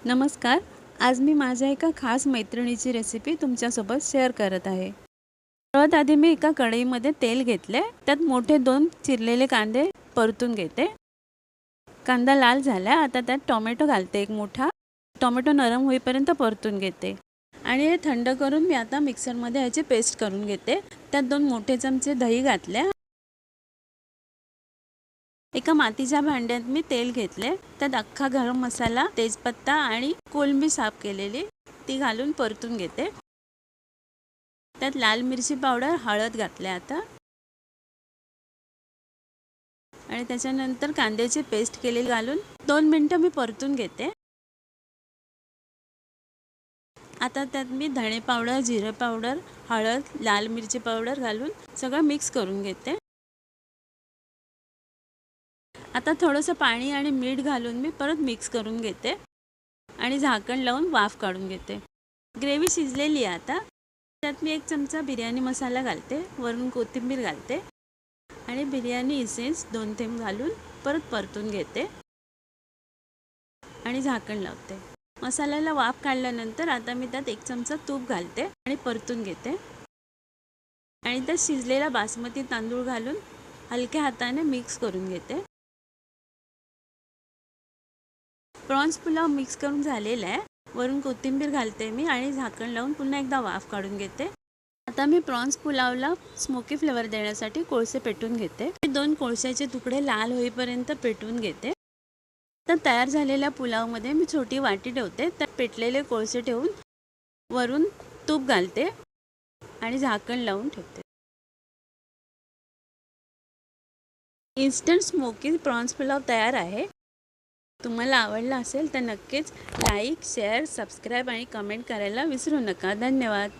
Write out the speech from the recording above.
नमस्कार. आज मी माझ्या एका खास मैत्रिणीची रेसिपी तुमच्यासोबत शेअर करत आहे. सर्वात आधी मी एका कढईमध्ये तेल घेतले. त्यात मोठे 2 चिरलेले कांदे परतून घेते. कांदा लाल झाला. आता त्यात टोमॅटो घालते एक मोठा. टोमॅटो नरम होईपर्यंत परतून घेते आणि हे थंड करून मी आता मिक्सरमध्ये ह्याची पेस्ट करून घेते. त्यात 2 मोठे चमचे दही घातले. एका मातीच्या भांड्यात मी तेल घेतले. त्यात अख्खा गरम मसाला, तेजपत्ता आणि कोळंबी साफ केलेली ती घालून परतून घेते. त्यात लाल मिरची पावडर, हळद घातले आता आणि त्याच्यानंतर कांद्याची पेस्ट केलेली घालून 2 मिनिटं मी परतून घेते. आता त्यात मी धणे पावडर, जिरे पावडर, हळद, लाल मिरची पावडर घालून सगळं मिक्स करून घेते. आता थोडंसं पाणी आणि मीठ घालून मी परत मिक्स करून घेते आणि झाकण लावून वाफ काढून घेते. ग्रेव्ही शिजलेली आहे आता. त्यात मी 1 चमचा बिर्याणी मसाला घालते, वरून कोथिंबीर घालते आणि बिर्याणी इसेन्स 2 थेंब घालून परत परतून घेते आणि झाकण लावते. मसाल्याला वाफ काढल्यानंतर आता मी त्यात 1 चमचा तूप घालते आणि परतून घेते आणि त्यात शिजलेला बासमती तांदूळ घालून हलक्या हाताने मिक्स करून घेते. प्रॉन्स पुलाव मिक्स करून झालेला आहे. वरून कोथिंबीर घालते मी आणि झाकण लावून पुन्हा एकदा वाफ काढून घेते. आता मी प्रॉन्स पुलावला स्मोकी फ्लेवर देण्यासाठी कोळसे पेटवून घेते. 2 कोळशाचे तुकडे लाल होईपर्यंत पेटवून घेते. तर तयार झालेल्या पुलावमध्ये मी छोटी वाटी ठेवते. त्यात पेटलेले कोळसे ठेवून वरून तूप घालते आणि झाकण लावून ठेवते. इन्स्टंट स्मोकी प्रॉन्स पुलाव तयार आहे. तुम्हाला आवडला असेल तर नक्कीच लाईक, शेअर, सबस्क्राईब आणि कमेंट करायला विसरू नका. धन्यवाद.